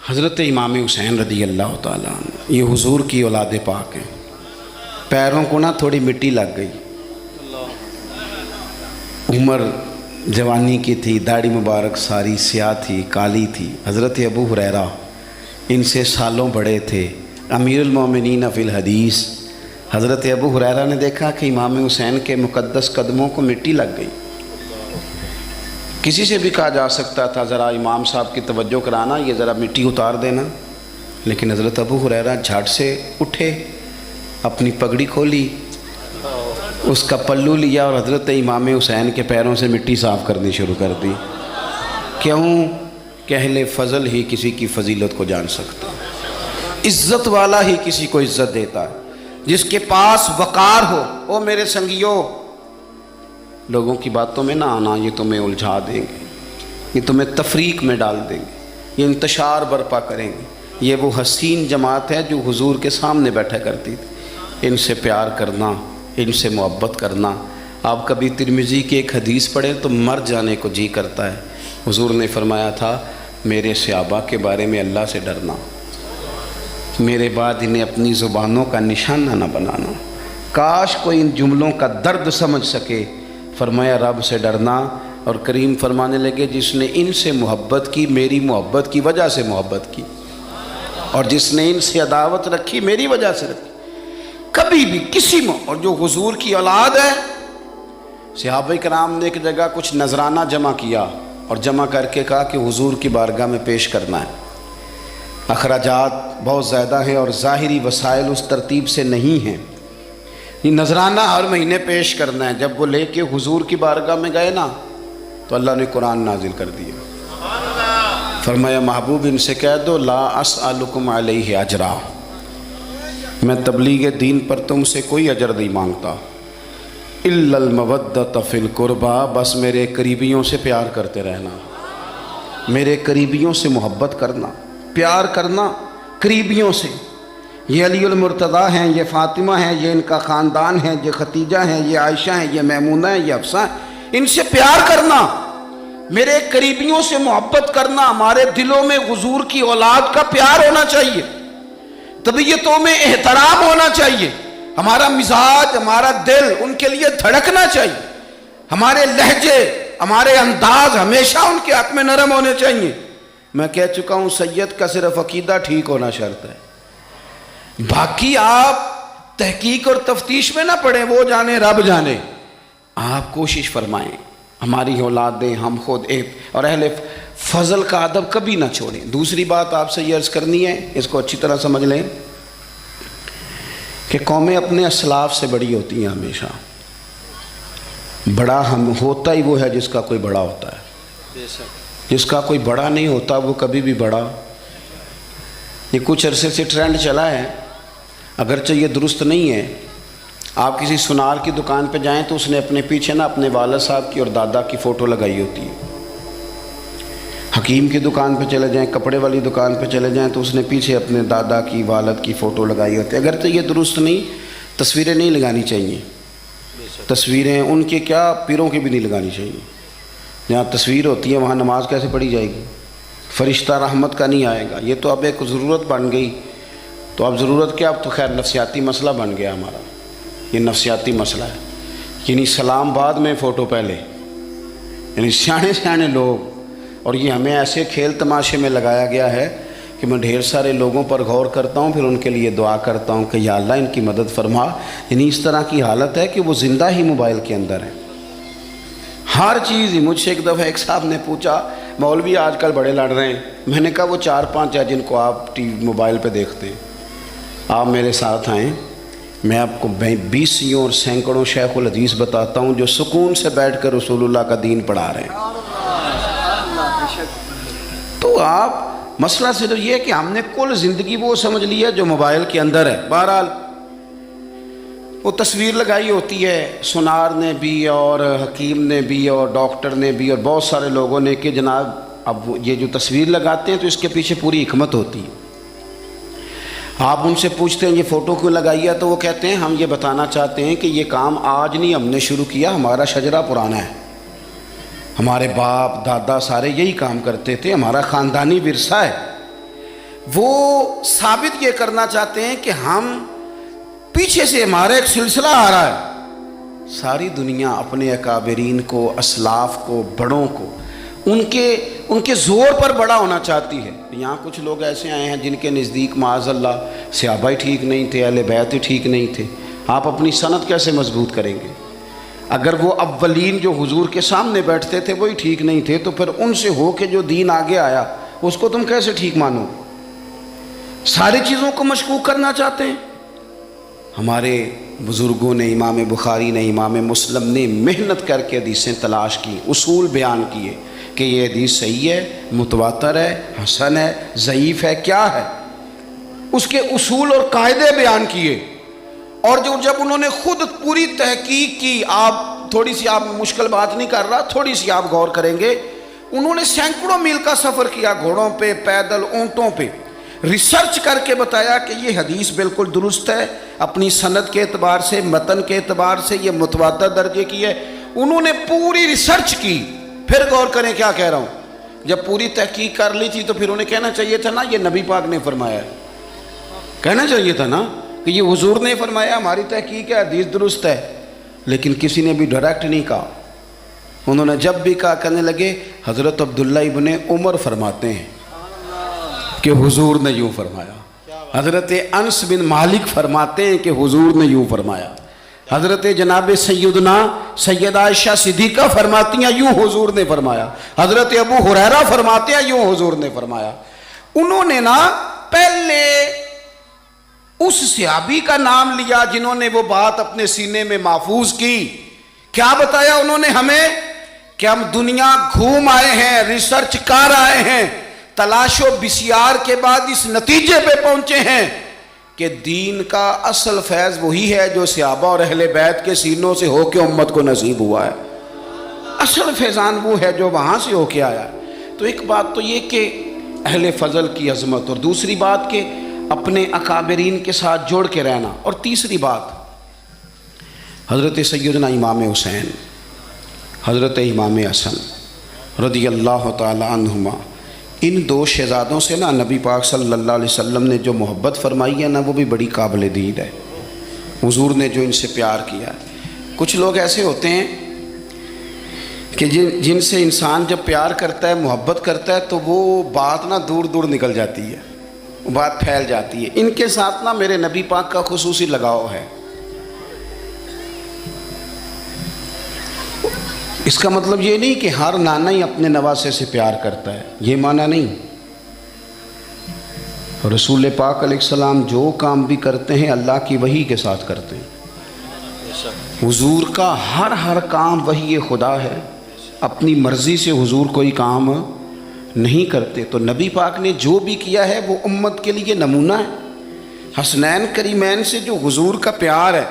حضرت امام حسین رضی اللہ تعالیٰ عنہ یہ حضور کی اولاد پاک ہیں. پیروں کو نا تھوڑی مٹی لگ گئی. عمر جوانی کی تھی، داڑھی مبارک ساری سیاہ تھی، کالی تھی. حضرت ابو ہریرہ ان سے سالوں بڑے تھے، امیر المومنین فی الحدیث. حضرت ابو ہریرہ نے دیکھا کہ امام حسین کے مقدس قدموں کو مٹی لگ گئی. کسی سے بھی کہا جا سکتا تھا ذرا امام صاحب کی توجہ کرانا، یہ ذرا مٹی اتار دینا، لیکن حضرت ابو ہریرہ جھٹ سے اٹھے، اپنی پگڑی کھولی، اس کا پلو لیا اور حضرت امام حسین کے پیروں سے مٹی صاف کرنی شروع کر دی. کیوں کہ اہل فضل ہی کسی کی فضیلت کو جان سکتا، عزت والا ہی کسی کو عزت دیتا ہے. جس کے پاس وقار ہو. او میرے سنگیو، لوگوں کی باتوں میں نہ آنا، یہ تمہیں الجھا دیں گے، یہ تمہیں تفریق میں ڈال دیں گے، یہ انتشار برپا کریں گے. یہ وہ حسین جماعت ہے جو حضور کے سامنے بیٹھا کرتی تھی. ان سے پیار کرنا، ان سے محبت کرنا. آپ کبھی ترمذی کی ایک حدیث پڑھیں تو مر جانے کو جی کرتا ہے. حضور نے فرمایا تھا میرے صحابہ کے بارے میں اللہ سے ڈرنا، میرے بعد انہیں اپنی زبانوں کا نشانہ نہ بنانا. کاش کوئی ان جملوں کا درد سمجھ سکے. فرمایا رب سے ڈرنا، اور کریم فرمانے لگے جس نے ان سے محبت کی میری محبت کی وجہ سے محبت کی، اور جس نے ان سے عداوت رکھی میری وجہ سے رکھی. کبھی بھی کسی میں، اور جو حضور کی اولاد ہے، صحابہ کرام نے ایک جگہ کچھ نذرانہ جمع کیا اور جمع کر کے کہا کہ حضور کی بارگاہ میں پیش کرنا ہے. اخراجات بہت زیادہ ہیں اور ظاہری وسائل اس ترتیب سے نہیں ہیں. یہ نذرانہ ہر مہینے پیش کرنا ہے. جب وہ لے کے حضور کی بارگاہ میں گئے نا تو اللہ نے قرآن نازل کر دیا. فرمایا محبوب ان سے کہہ دو لا اسألکم علیہ اجرا، میں تبلیغ دین پر تم سے کوئی اجر نہیں مانگتا. الا المودۃ فی القربى، بس میرے قریبیوں سے پیار کرتے رہنا، میرے قریبیوں سے محبت کرنا، پیار کرنا قریبیوں سے. یہ علی المرتضیٰ ہیں، یہ فاطمہ ہیں، یہ ان کا خاندان ہے، یہ ختیجہ ہیں، یہ عائشہ ہیں، یہ میمونہ ہیں، یہ حفصہ ہیں. ان سے پیار کرنا، میرے قریبیوں سے محبت کرنا. ہمارے دلوں میں حضور کی اولاد کا پیار ہونا چاہیے، طبیعتوں میں احترام ہونا چاہیے. ہمارا مزاج، ہمارا دل ان کے لیے دھڑکنا چاہیے. ہمارے لہجے، ہمارے انداز ہمیشہ ان کے حق میں نرم ہونے چاہیے. میں کہہ چکا ہوں سید کا صرف عقیدہ ٹھیک ہونا شرط ہے، باقی آپ تحقیق اور تفتیش میں نہ پڑیں، وہ جانے رب جانے. آپ کوشش فرمائیں ہماری اولادیں، ہم خود اور اہل فضل کا ادب کبھی نہ چھوڑیں. دوسری بات آپ سے یہ عرض کرنی ہے، اس کو اچھی طرح سمجھ لیں کہ قومیں اپنے اسلاف سے بڑی ہوتی ہیں. ہمیشہ بڑا ہم ہوتا ہی وہ ہے جس کا کوئی بڑا ہوتا ہے، جس کا کوئی بڑا نہیں ہوتا وہ کبھی بھی بڑا. یہ کچھ عرصے سے ٹرینڈ چلا ہے، اگرچہ یہ درست نہیں ہے. آپ کسی سنار کی دکان پہ جائیں تو اس نے اپنے پیچھے نا اپنے والد صاحب کی اور دادا کی فوٹو لگائی ہوتی ہے. حکیم کی دکان پہ چلے جائیں، کپڑے والی دکان پہ چلے جائیں تو اس نے پیچھے اپنے دادا کی، والد کی فوٹو لگائی ہوتی ہے. اگرچہ یہ درست نہیں، تصویریں نہیں لگانی چاہیے. تصویریں ان کے کیا، پیروں کی بھی نہیں لگانی چاہیے. جہاں تصویر ہوتی ہے وہاں نماز کیسے پڑھی جائے گی؟ فرشتہ رحمت کا نہیں آئے گا. یہ تو اب ایک ضرورت بن گئی. تو اب ضرورت کیا، اب تو خیر نفسیاتی مسئلہ بن گیا ہمارا. یہ نفسیاتی مسئلہ ہے، یعنی سلام بعد میں فوٹو پہلے. یعنی سیانے سیانے لوگ، اور یہ ہمیں ایسے کھیل تماشے میں لگایا گیا ہے کہ میں ڈھیر سارے لوگوں پر غور کرتا ہوں، پھر ان کے لیے دعا کرتا ہوں کہ یا اللہ ان کی مدد فرما. یعنی اس طرح کی حالت ہے کہ وہ زندہ ہی موبائل کے اندر ہیں. ہر چیز ہی. مجھ سے ایک دفعہ ایک صاحب نے پوچھا مولوی آج کل بڑے لڑ رہے ہیں. میں نے کہا وہ 4-5 ہے جن کو آپ موبائل پہ دیکھتے ہیں. آپ میرے ساتھ آئیں، میں آپ کو 20 اور سینکڑوں شیخ الحدیث بتاتا ہوں جو سکون سے بیٹھ کر رسول اللہ کا دین پڑھا رہے ہیں. تو آپ مسئلہ صرف یہ ہے کہ ہم نے کل زندگی وہ سمجھ لی ہے جو موبائل کے اندر ہے. بہرحال وہ تصویر لگائی ہوتی ہے سنار نے بھی اور حکیم نے بھی اور ڈاکٹر نے بھی اور بہت سارے لوگوں نے کہ جناب اب یہ جو تصویر لگاتے ہیں تو اس کے پیچھے پوری حکمت ہوتی ہے. آپ ان سے پوچھتے ہیں یہ فوٹو کیوں لگائی ہے تو وہ کہتے ہیں ہم یہ بتانا چاہتے ہیں کہ یہ کام آج نہیں ہم نے شروع کیا، ہمارا شجرہ پرانا ہے، ہمارے باپ دادا سارے یہی کام کرتے تھے، ہمارا خاندانی ورثہ ہے. وہ ثابت یہ کرنا چاہتے ہیں کہ ہم پیچھے سے ہمارا ایک سلسلہ آ رہا ہے. ساری دنیا اپنے اکابرین کو، اسلاف کو، بڑوں کو ان کے زور پر بڑا ہونا چاہتی ہے. یہاں کچھ لوگ ایسے آئے ہیں جن کے نزدیک معاذ اللہ صحابہ ہی ٹھیک نہیں تھے، اہل بیت ہی ٹھیک نہیں تھے. آپ اپنی سند کیسے مضبوط کریں گے؟ اگر وہ اولین جو حضور کے سامنے بیٹھتے تھے وہی ٹھیک نہیں تھے تو پھر ان سے ہو کے جو دین آگے آیا اس کو تم کیسے ٹھیک مانو؟ ساری چیزوں کو مشکوک کرنا چاہتے ہیں. ہمارے بزرگوں نے، امام بخاری نے، امام مسلم نے محنت کر کے حدیثیں تلاش کی، اصول بیان کیے کہ یہ حدیث صحیح ہے، متواتر ہے، حسن ہے، ضعیف ہے، کیا ہے، اس کے اصول اور قاعدے بیان کیے. اور جب انہوں نے خود پوری تحقیق کی، آپ مشکل بات نہیں کر رہا، تھوڑی سی آپ غور کریں گے، انہوں نے سینکڑوں میل کا سفر کیا، گھوڑوں پہ، پیدل، اونٹوں پہ، ریسرچ کر کے بتایا کہ یہ حدیث بالکل درست ہے، اپنی سند کے اعتبار سے، متن کے اعتبار سے یہ متواتر درجے کی ہے. انہوں نے پوری ریسرچ کی. پھر غور کریں کیا کہہ رہا ہوں، جب پوری تحقیق کر لی تھی تو پھر انہیں کہنا چاہیے تھا نا یہ نبی پاک نے فرمایا ہے، کہنا چاہیے تھا نا کہ یہ حضور نے فرمایا، ہماری تحقیق ہے، حدیث درست ہے. لیکن کسی نے بھی ڈائریکٹ نہیں کہا. انہوں نے جب بھی کہا کہنے لگے حضرت عبداللہ ابن عمر فرماتے ہیں کہ حضور نے یوں فرمایا، حضرت انس بن مالک فرماتے ہیں کہ حضور نے یوں فرمایا، حضرت جناب سیدہ عائشہ صدیقہ فرماتی ہیں یوں حضور نے فرمایا، حضرت ابو ہریرہ فرماتے ہیں یوں حضور نے فرمایا. انہوں نے نا پہلے اس صحابی کا نام لیا جنہوں نے وہ بات اپنے سینے میں محفوظ کی. کیا بتایا انہوں نے ہمیں کہ ہم دنیا گھوم آئے ہیں، ریسرچ کر آئے ہیں، تلاش و بسیار کے بعد اس نتیجے پہ پہنچے ہیں کہ دین کا اصل فیض وہی ہے جو صحابہ اور اہل بیت کے سینوں سے ہو کے امت کو نصیب ہوا ہے. اصل فیضان وہ ہے جو وہاں سے ہو کے آیا. تو ایک بات تو یہ کہ اہل فضل کی عظمت، اور دوسری بات کہ اپنے اکابرین کے ساتھ جوڑ کے رہنا، اور تیسری بات حضرت سیدنا امام حسین، حضرت امام حسن رضی اللہ تعالی عنہما، ان دو شہزادوں سے نا نبی پاک صلی اللہ علیہ وسلم نے جو محبت فرمائی ہے نا وہ بھی بڑی قابل دید ہے. حضور نے جو ان سے پیار کیا ہے. کچھ لوگ ایسے ہوتے ہیں کہ جن سے انسان جب پیار کرتا ہے، محبت کرتا ہے تو وہ بات نا دور دور نکل جاتی ہے، بات پھیل جاتی ہے. ان کے ساتھ نا میرے نبی پاک کا خصوصی لگاؤ ہے. اس کا مطلب یہ نہیں کہ ہر نانا ہی اپنے نواسے سے پیار کرتا ہے، یہ معنی نہیں. رسول پاک علیہ السلام جو کام بھی کرتے ہیں اللہ کی وحی کے ساتھ کرتے ہیں. حضور کا ہر کام وحی خدا ہے، اپنی مرضی سے حضور کوئی کام نہیں کرتے. تو نبی پاک نے جو بھی کیا ہے وہ امت کے لیے نمونہ ہے. حسنین کریمین سے جو حضور کا پیار ہے،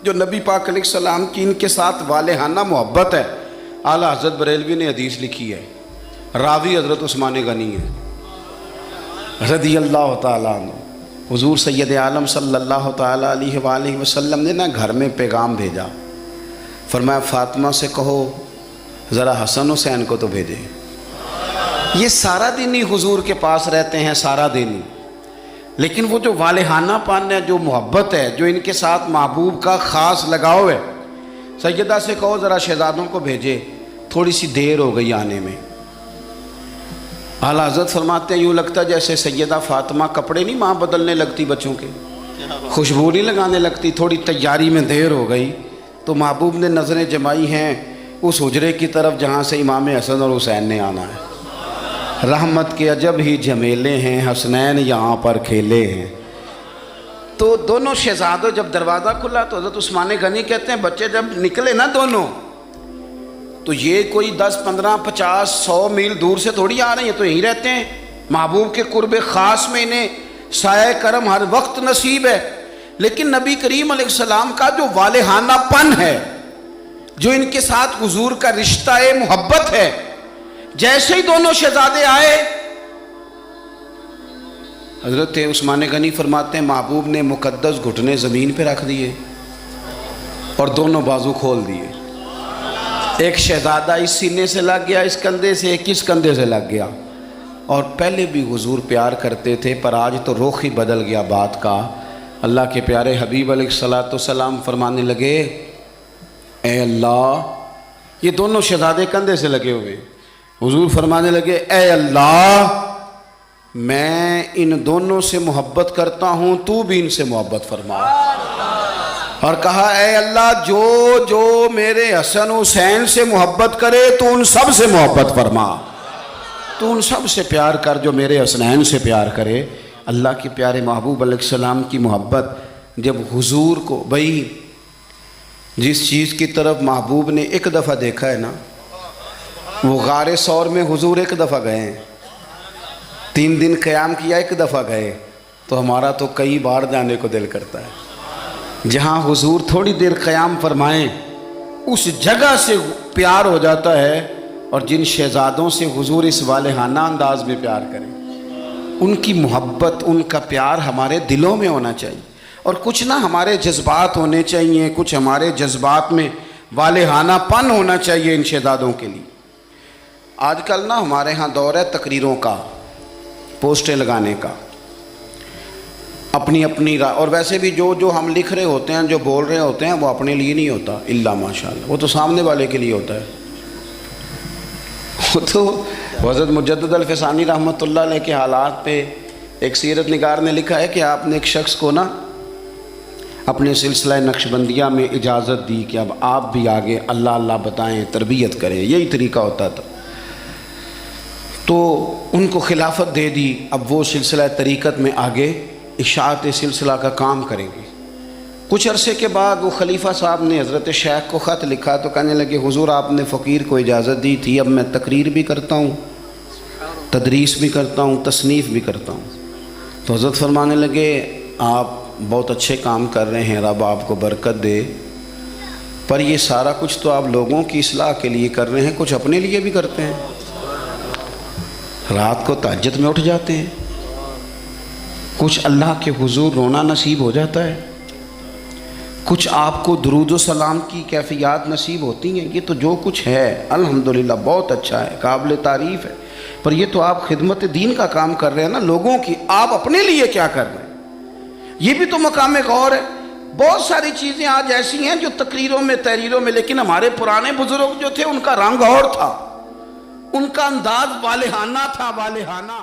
جو نبی پاک علیہ السلام کی ان کے ساتھ والہانہ محبت ہے. اعلیٰ حضرت بریلوی نے حدیث لکھی ہے، راوی حضرت عثمان غنی ہے رضی اللہ تعالیٰ عنہ. حضور سید عالم صلی اللہ تعالیٰ علیہ وآلہ وسلم نے نا گھر میں پیغام بھیجا، فرمایا فاطمہ سے کہو ذرا حسن حسین کو تو بھیجے. یہ سارا دن ہی حضور کے پاس رہتے ہیں، سارا دن ہی، لیکن وہ جو والہانہ پن ہے، جو محبت ہے، جو ان کے ساتھ محبوب کا خاص لگاؤ ہے، سیدہ سے کہو ذرا شہزادوں کو بھیجے، تھوڑی سی دیر ہو گئی آنے میں. اعلیٰ حضرت فرماتے ہیں یوں لگتا جیسے سیدہ فاطمہ کپڑے نہیں ماں بدلنے لگتی بچوں کے، خوشبو نہیں لگانے لگتی، تھوڑی تیاری میں دیر ہو گئی تو محبوب نے نظریں جمائی ہیں اس حجرے کی طرف جہاں سے امام حسن اور حسین نے آنا ہے. رحمت کے عجب ہی جھمیلے ہیں، حسنین یہاں پر کھیلے ہیں. تو دونوں شہزادوں جب دروازہ کھلا تو حضرت عثمان غنی کہتے ہیں بچے جب نکلے نا دونوں تو یہ کوئی 10 15 50 100 میل دور سے تھوڑی آ رہے ہیں، تو یہیں رہتے ہیں. محبوب کے قرب خاص میں انہیں سایہ کرم ہر وقت نصیب ہے. لیکن نبی کریم علیہ السلام کا جو والہانہ پن ہے، جو ان کے ساتھ حضور کا رشتہ محبت ہے، جیسے ہی دونوں شہزادے آئے حضرت عثمان غنی فرماتے ہیں محبوب نے مقدس گھٹنے زمین پہ رکھ دیے اور دونوں بازو کھول دیے. ایک شہزادہ اس سینے سے لگ گیا اس کندھے سے، ایک اس کندھے سے لگ گیا. اور پہلے بھی حضور پیار کرتے تھے، پر آج تو رخ ہی بدل گیا بات کا۔ اللہ کے پیارے حبیب علیہ الصلوۃ والسلام فرمانے لگے، اے اللہ، یہ دونوں شہزادے کندھے سے لگے ہوئے، حضور فرمانے لگے، اے اللہ، میں ان دونوں سے محبت کرتا ہوں، تو بھی ان سے محبت فرما۔ اور کہا، اے اللہ، جو میرے حسن حسین سے محبت کرے تو ان سب سے محبت فرما، تو ان سب سے پیار کر جو میرے حسنین سے پیار کرے۔ اللہ کے پیارے محبوب علیہ السلام کی محبت جب حضور کو، بھئی جس چیز کی طرف محبوب نے ایک دفعہ دیکھا ہے نا، وہ غار ثور میں حضور ایک دفعہ گئے ہیں، 3 دن قیام کیا، ایک دفعہ گئے، تو ہمارا تو کئی بار جانے کو دل کرتا ہے۔ جہاں حضور تھوڑی دیر قیام فرمائیں اس جگہ سے پیار ہو جاتا ہے، اور جن شہزادوں سے حضور اس والہانہ انداز میں پیار کریں، ان کی محبت، ان کا پیار ہمارے دلوں میں ہونا چاہیے، اور کچھ نہ ہمارے جذبات ہونے چاہیے، کچھ ہمارے جذبات میں والہانہ پن ہونا چاہیے ان شہزادوں کے لیے۔ آج کل نا ہمارے ہاں دور ہے تقریروں کا، پوسٹیں لگانے کا، اپنی اور ویسے بھی جو ہم لکھ رہے ہوتے ہیں، جو بول رہے ہوتے ہیں، وہ اپنے لیے نہیں ہوتا، الا ماشاءاللہ، وہ تو سامنے والے کے لیے ہوتا ہے۔ وہ تو حضرت مجدد الفسانی رحمۃ اللہ علیہ کے حالات پہ ایک سیرت نگار نے لکھا ہے کہ آپ نے ایک شخص کو نا اپنے سلسلہ نقشبندیہ میں اجازت دی کہ اب آپ بھی آگے اللہ اللہ بتائیں، تربیت کریں، یہی طریقہ ہوتا تھا، تو ان کو خلافت دے دی، اب وہ سلسلہ طریقت میں آگے اشاعت سلسلہ کا کام کریں گے۔ کچھ عرصے کے بعد وہ خلیفہ صاحب نے حضرت شیخ کو خط لکھا تو کہنے لگے، حضور آپ نے فقیر کو اجازت دی تھی، اب میں تقریر بھی کرتا ہوں، تدریس بھی کرتا ہوں، تصنیف بھی کرتا ہوں۔ تو حضرت فرمانے لگے، آپ بہت اچھے کام کر رہے ہیں، رب آپ کو برکت دے، پر یہ سارا کچھ تو آپ لوگوں کی اصلاح کے لیے کر رہے ہیں، کچھ اپنے لیے بھی کرتے ہیں، رات کو تہجد میں اٹھ جاتے ہیں، کچھ اللہ کے حضور رونا نصیب ہو جاتا ہے، کچھ آپ کو درود و سلام کی کیفیات نصیب ہوتی ہیں، یہ تو جو کچھ ہے الحمدللہ بہت اچھا ہے، قابل تعریف ہے، پر یہ تو آپ خدمت دین کا کام کر رہے ہیں نا لوگوں کی، آپ اپنے لیے کیا کر رہے ہیں؟ یہ بھی تو مقام غور ہے۔ بہت ساری چیزیں آج ایسی ہیں جو تقریروں میں، تحریروں میں، لیکن ہمارے پرانے بزرگ جو تھے ان کا رنگ اور تھا، ان کا انداز والہانہ تھا، والہانہ۔